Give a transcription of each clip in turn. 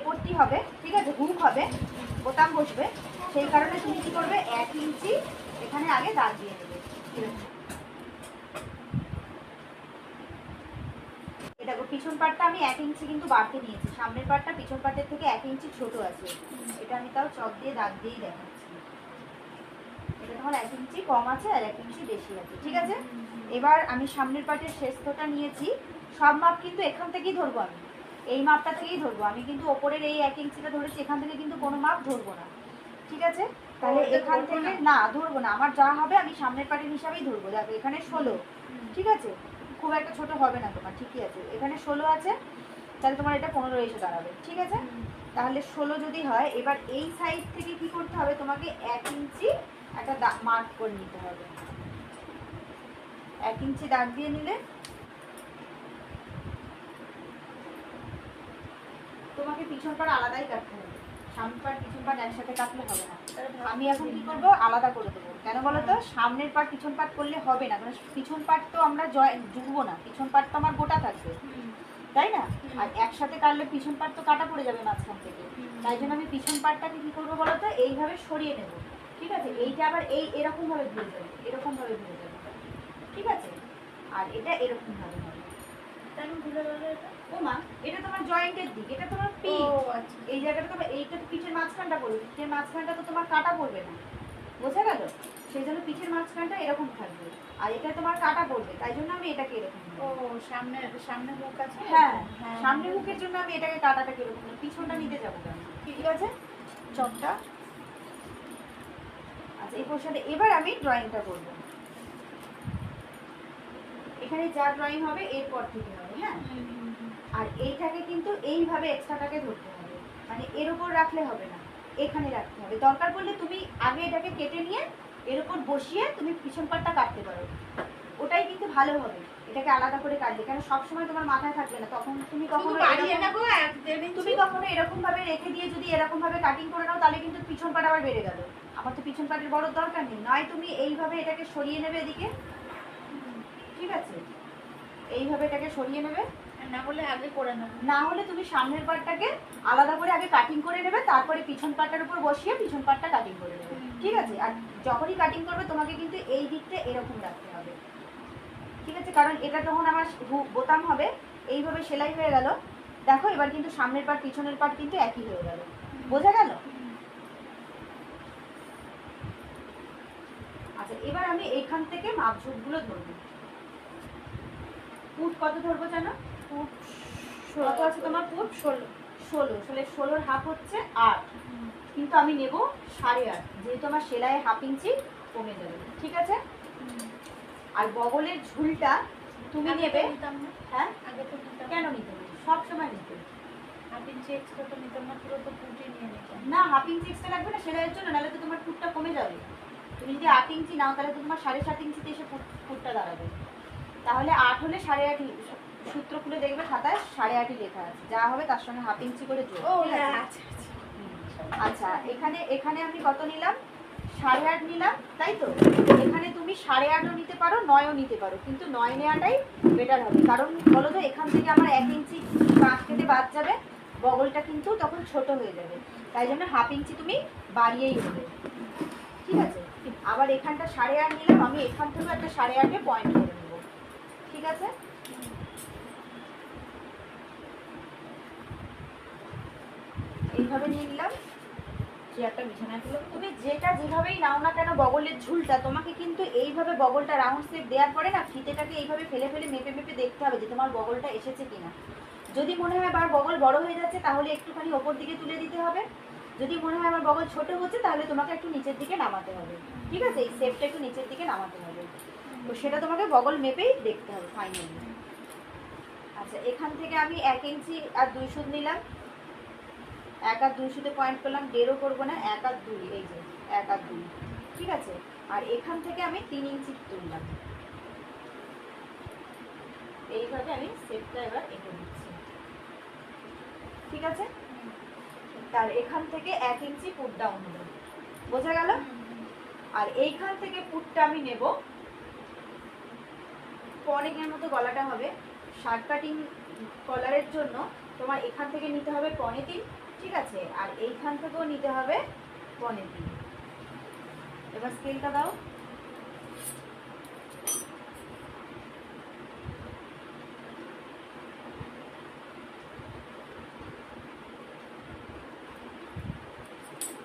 পট্টি হবে, ঠিক আছে, হুক হবে, বোতাম বসবে, সেই কারণে তুমি কি করবে 1 ইঞ্চি এখানে আগে দাগ দিয়ে দেবে। দেখো পিছন পাটটা আমি 1 ইঞ্চি কিন্তু বাড়তে নিয়েছি, সামনের পাটটা পিছন পাটের থেকে 1 ইঞ্চি ছোট আছে। এটা আমি তাও চক দিয়ে দাগ দিয়েই দেখাচ্ছি। এটা তোমার 1 ইঞ্চি কম আছে আর 1 ইঞ্চি বেশি আছে, ঠিক আছে। এবার আমি সামনের পাটের শেষটা নিয়েছি, সব মাপ কিন্তু এখান থেকেই ধরবো, আমি এই মাপটা থেকেই ধরবো, আমি কিন্তু ওপরের এই 1 ইঞ্চিটা ধরেছি, এখান থেকে কিন্তু কোনো মাপ ধরবো না, ঠিক আছে। তাহলে এখান থেকে না ধরবো না, আমার যা হবে আমি সামনের পাটের হিসাবেই ধরবো। দেখো এখানে 16, ঠিক আছে, খুব একটা ছোট হবে না তোমার, ঠিকই আছে। এখানে 16 আছে, তাহলে তোমার এটা 15 এসে দাঁড়াবে, ঠিক আছে। তাহলে 16 যদি হয়, এবার এই সাইড থেকে কি করতে হবে, তোমাকে 1 ইঞ্চি একটা মার্ক করে নিতে হবে। 1 ইঞ্চি দাগ দিয়ে নিলে তোমাকে পিছন পাট আলাদাই কাটতে হবে, সামনের পাট পিছন পাট একসাথে কাটলে হবে না। আমি এখন কি করবো, আলাদা করে দেবো। কেন বলো তো, সামনের পাট পিছন পাট করলে হবে না, কারণ পিছন পাট তো আমরা জুড়বো না, পিছন পাট তো আমার গোটা থাকবে, তাই না। আর একসাথে কাটলে পিছন পাট তো কাটা পড়ে যাবে মাঝখান থেকে, তাই জন্য আমি পিছন পাটটাকে কি করবো বলো তো, এইভাবে সরিয়ে নেব, ঠিক আছে। এইটা আবার এরকম ভাবে ঘুরে যাবে, এরকম ভাবে ঘুরে যাবে, ঠিক আছে। আর এটা এরকম ভাবে হবে। ও মা, এটা তোমার জয়েন্টের দিক, এটা তোমার পিঠ, এই জায়গাটা তোমার, এইটা তো পিঠের মাঝখানটা পড়বে, পিঠের মাঝখানটা তো তোমার কাটা পড়বে না, বোঝা গেল। সেই জন্য পিঠের মাঝখানটা এরকম থাকবে, আর এটা তোমার কাটা পড়বে, তাই জন্য আমি এটাকে এরকম, সামনে মুখ আছে, হ্যাঁ সামনে মুখের জন্য আমি এটাকে কাটাটাকে এরকম, পিছনটা নিতে যাবো কেন, ঠিক আছে। চকটা আচ্ছা, এই পোর্শনটা এবার আমি ড্রয়িংটা করবো। এখানে যা ড্রয়িং হবে এরপর থেকে হবে, হ্যাঁ। আর এইটাকে কিন্তু এইভাবে এক্সট্রাটাকে ধরতে হবে, মানে এর উপর রাখলে হবে না, এখানে রাখতে হবে। দরকার পড়লে তুমি আগে এটাকে কেটে নিয়ে এর উপর বসিয়ে তুমি পিছন পাটটা কাটতে পারো, ওটাই কিন্তু ভালো হবে। এটাকে আলাদা করে কাটলে, কেন সবসময় তোমার মাথায় থাকবে না, তখন তুমি কখনো এরকম ভাবে রেখে দিয়ে যদি এরকম ভাবে কাটিং করে নাও, তাহলে কিন্তু পিছন পাট আবার বেড়ে গেল। আমার তো পিছন পাটের বড় দরকার নেই, নয় তুমি এইভাবে এটাকে সরিয়ে নেবে এদিকে, ঠিক আছে, এইভাবে এটাকে সরিয়ে নেবে, না হলে আগে করে নেব, না হলে তুমি সামনের পাটটাকে আলাদা করে আগে কাটিং করে নেবে, তারপরে পিছন পাটটার উপর বসিয়ে পিছন পাটটা কাটিং করে নেবে, ঠিক আছে। আর যখনই কাটিং করবে তোমাকে কিন্তু এই দিকটা এরকম রাখতে হবে, ঠিক আছে, কারণ এটা যখন আমার বোতাম হবে এইভাবে সেলাই হয়ে গেল, দেখো এবার কিন্তু সামনের পাট পিছনের পাট কিন্তু একই হয়ে গেল, বোঝা গেল। আচ্ছা, এবার আমি এইখান থেকে মাপঝোপগুলো ধরবো। ফুট কত ধরবো জানো, ফুট কত আছে তোমার, ফুট 16 হাফ হচ্ছে 8, কিন্তু আমি নেব 8.5, যেহেতু আমার সেলাইয়ে হাফ ইঞ্চি কমে যাবে, ঠিক আছে। আর বগলের ঝুলটা তুমি নেবে, হ্যাঁ কেন নিতে হবে, সব সময় নিতে হাফ ইঞ্চি এক্সট্রা তো নিতাম না, পুরো তো ফুটে নিয়ে নিতাম না, হাফ ইঞ্চি এক্সট্রা লাগবে না সেলাইয়ের জন্য, নাহলে তো তোমার ফুটটা কমে যাবে। তুমি যদি 8 ইঞ্চি নাও তাহলে তো তোমার 7.5 ইঞ্চিতে এসে ফুটটা দাঁড়াবে, তাহলে 8 হলে 8.5, সূত্র খুলে দেখবে খাতায় 8.5 লেখা আছে, যা হবে তার সঙ্গে হাফ ইঞ্চি করে যোগ। আচ্ছা, এখানে আমি কত নিলাম, 8.5 নিলাম, তাই তো। এখানে তুমি 8.5ও নিতে পারো, 9ও নিতে পারো, কিন্তু 9 নেওয়াটাই বেটার হবে, কারণ বলো তো এখান থেকে আমার 1 ইঞ্চি বাঁক কেটে বাদ যাবে, বগলটা কিন্তু তখন ছোট হয়ে যাবে, তাই জন্য হাফ ইঞ্চি তুমি বাড়িয়েই নেবে, ঠিক আছে। আবার এখানটা 8.5 নিলাম, আমি এখান থেকে একটা 8.5-এ পয়েন্ট করে নেব, ঠিক আছে। এইভাবে নিয়ে নিলাম, একটা বিছানায় তুলে তুমি যেটা যেভাবেই নাও না কেন বগলের ঝুলটা, তোমাকে কিন্তু এইভাবে বগলটা রাউন্ড শেপ দেওয়ার পরে না ফিতেটাকে এইভাবে ফেলে ফেলে মেপে মেপে দেখতে হবে যে তোমার বগলটা এসেছে কিনা। যদি মনে হয় আমার বগল বড় হয়ে যাচ্ছে তাহলে একটুখানি ওপর দিকে তুলে দিতে হবে, যদি মনে হয় আমার বগল ছোট হচ্ছে তাহলে তোমাকে একটু নিচের দিকে নামাতে হবে, ঠিক আছে, এই শেপটা একটু নিচের দিকে নামাতে হবে, তো সেটা তোমাকে বগল মেপেই দেখতে হবে ফাইনালি। আচ্ছা, এখান থেকে আমি 1 ইঞ্চি আর 2 সুত নিলাম, 1 আর 2 সুতে পয়েন্ট করলাম, 1.5ও করবো না, 1 আর 2, এই যে 1 আর 2, ঠিক আছে। আর এখান থেকে আমি 3 ইঞ্চি তুললাম, এইভাবে আমি শেপটা এবার এঁকে দিচ্ছি, ঠিক আছে। তার এখান থেকে 1 ইঞ্চি পুট ডাউন হলো, বোঝা গেল। আর এইখান থেকে পুটটা আমি নেব, পনেকের মতো গলাটা হবে, শার্ট কাটিং কলারের জন্য তোমার এখান থেকে নিতে হবে 3.25, ঠিক আছে, আর এইখান থেকেও নিতে হবে 3.25। এবার স্কেলটা দাও।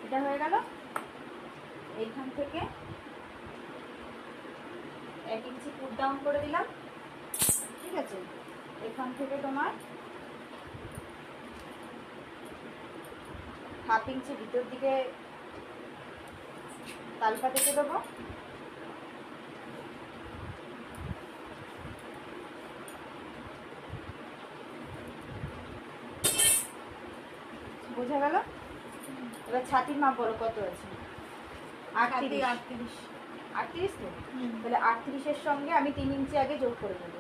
এটা হয়ে গেল। এইখান থেকে 1 ইঞ্চি পুট ডাউন করে দিলাম, ঠিক আছে। এখান থেকে তোমার 1/2 ইঞ্চি ভিতর দিকে তালপা থেকে দেবো। বোঝা গেল? এবার ছাতির মাপ বলো কত আছে? 38। 38 তো? তাহলে 38-এর সঙ্গে আমি 3 ইঞ্চি আগে যোগ করে দেবো।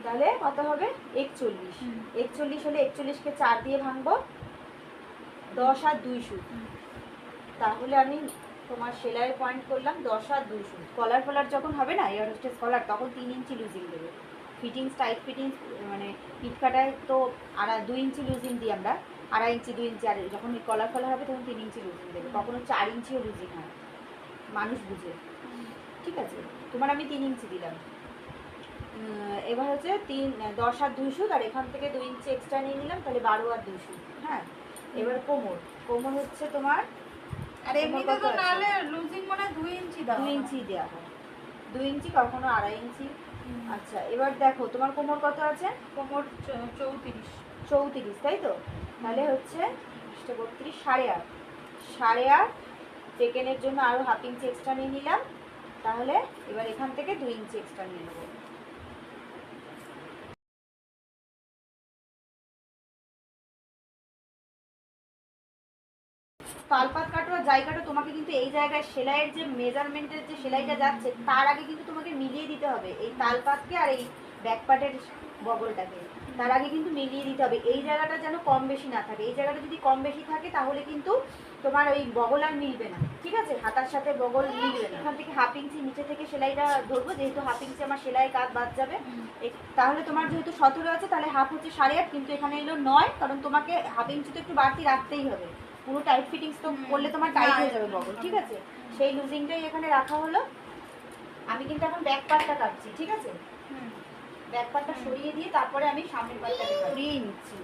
তাহলে কত হবে? 41। 41 হলে 41কে 4 দিয়ে ভাঙবো, 10 আর 2 সুত। তাহলে আমি তোমার সেলাইয়ের পয়েন্ট করলাম 10 আর 2 সুত। কলার ফলার যখন হবে না, এয়ার হোস্টেস কলার, তখন 3 ইঞ্চি লুজিং দেবে। ফিটিংস, টাইট ফিটিংস, মানে পিঠ কাটায় তো 2 ইঞ্চি লুজিং দিই আমরা, 2.5 ইঞ্চি 2 ইঞ্চি। আর যখন কলার ফলার হবে তখন 3 ইঞ্চি লুজিং দেবে। কখনো 4 ইঞ্চিও লুজিং হয়, মানুষ বুঝে, ঠিক আছে। তোমার আমি 3 ইঞ্চি দিলাম। এবার হচ্ছে 10 আর 2 সুত, আর এখান থেকে 2 ইঞ্চি এক্সট্রা নিয়ে নিলাম, তাহলে 12 আর 2 সুত। হ্যাঁ, এবার কোমর হচ্ছে তোমার, আর এমনিতে তো নালে লুজিং মনে 2 ইঞ্চি দাও। 2 ইঞ্চি দেওয়া হয়, 2 ইঞ্চি, কখনো 2.5 ইঞ্চি। আচ্ছা, এবার দেখো তোমার কোমর কত আছে? কোমর 34। 34, তাই তো? তাহলে হচ্ছে 32, 8.5। 8.5 চেকেনের জন্য আরো 1/2 ইঞ্চি এক্সট্রা নিয়ে নিলাম। তাহলে এবার এখান থেকে 2 ইঞ্চি এক্সট্রা নিয়ে নেবো। তালপাত কাটো আর যাই কাটো, তোমাকে কিন্তু এই জায়গায় সেলাইয়ের যে মেজারমেন্টের যে সেলাইটা যাচ্ছে, তার আগে কিন্তু তোমাকে মিলিয়ে দিতে হবে এই তালপাতকে আর এই ব্যাকপার্টের বগলটাকে। তার আগে কিন্তু মিলিয়ে দিতে হবে, এই জায়গাটা যেন কম বেশি না থাকে। এই জায়গাটা যদি কম বেশি থাকে তাহলে কিন্তু তোমার ওই বগল আর মিলবে না, ঠিক আছে, হাতার সাথে বগল মিলবে না। এখান থেকে 1/2 ইঞ্চি নিচে থেকে সেলাইটা ধরবো, যেহেতু 1/2 ইঞ্চি আমার সেলাই কাজ বাদ যাবে। তাহলে তোমার যেহেতু 17 আছে, তাহলে হাফ হচ্ছে 8.5, কিন্তু এখানে এলো 9, কারণ তোমাকে 1/2 ইঞ্চি তো একটু বাড়তি রাখতেই হবে। পুরো টাইট ফিটিংস তো করলে তোমার টাইট হয়ে যাবে বগল, ঠিক আছে। সেই লুজিংটাই এখানে রাখা হলো। আমি কিন্তু এখন ব্যাক পার্টটা কাটছি, ঠিক আছে। ব্যাক পার্টটা সরিয়ে দিয়ে তারপরে আমি সামনের পার্টটাকে সরিয়ে নিচ্ছি।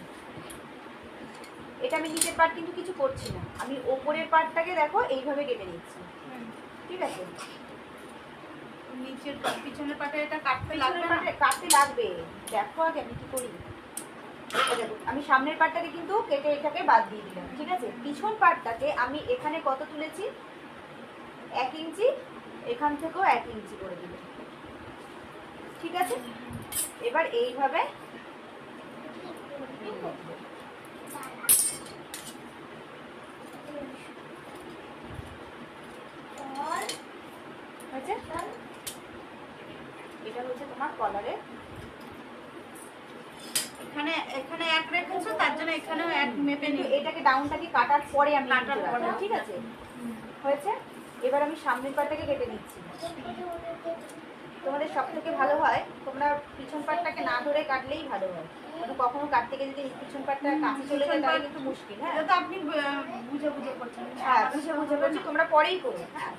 এটা আমি নিচের পার্ট কিন্তু কিছু করছি না, আমি ওপরের পার্টটাকে দেখো এইভাবে কেটে নিচ্ছি, ঠিক আছে। নিচের পিছনের পাটে এটা কাটতে লাগবে। দেখো আগে আমি কি করি। আমি সামনের পার্টটাকে কিন্তু কেটে এটাকে বাদ দিয়ে দিলাম, ঠিক আছে। পিছন পার্টটাকে আমি এখানে কত তুলেছি? 1 ইঞ্চি, এখান থেকেও 1 ইঞ্চি করে দিলাম, ঠিক আছে। এবার এইভাবে হয়েছে। এটা হচ্ছে তোমার কলারে, এখানে এক রেখেছো, তার জন্য এখানেও এক মেপে নিই। এটাকে ডাউনটাকে কাটার পরে আমি কাটার পরে, ঠিক আছে, হয়েছে। এবার আমি সামনের পাটটাকে কেটে নিচ্ছি। তোমাদের সব থেকে ভালো হয় তোমরা পিছন পাটটাকে না ধরে কাটলেই ভালো হয়, কারণ কখনো কাটতে গিয়ে যদি পিছন পাটটা কাছে চলে যায় তাহলে কিন্তু মুশকিল। হ্যাঁ, এটা তো আপনি বুঝে করছেন। হ্যাঁ, বুঝে করছি, তোমরা পরেই করো। হ্যাঁ,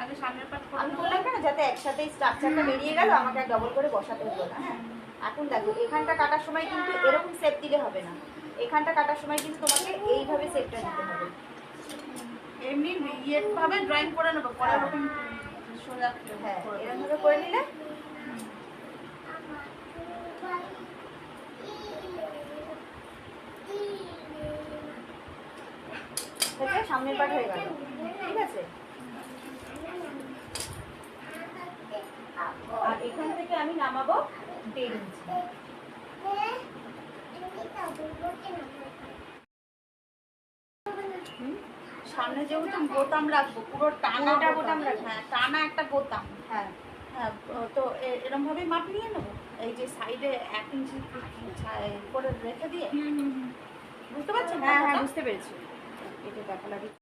আগে সামনের পাট আমি বললাম কেন, যাতে একসাথেই স্ট্রাকচারটা বেরিয়ে গেল, আমাকে আর ডবল করে বসাতে হলো না। হ্যাঁ, এখন দেখো এখানটা কাটার সময় কিন্তু এরকম শেপ দিলে হবে না, এখানটা কাটার সময় কিন্তু তোমাকে এইভাবে শেপটা দিতে হবে। এমনি ভাবে ড্রয়িং করে নেবো, পরে ওরকম সোজা। হ্যাঁ, এরকম ভাবে করে নিলে সামনের পাট হয়ে গেল, ঠিক আছে। আর এখান থেকে আমি নামাবো 1.5 ইঞ্চি। সামনে যেহেতু বোতাম রাখবো, পুরো টানা বোতাম রাখবো। হ্যাঁ, টানা একটা বোতাম। হ্যাঁ, হ্যাঁ, তো এরকম ভাবে মাপ নিয়ে নেবো, এই যে সাইডে 1 ইঞ্চি করে রেখে দিয়ে। বুঝতে পারছেন? হ্যাঁ হ্যাঁ, বুঝতে পেরেছি। এটা দেখা লাগে।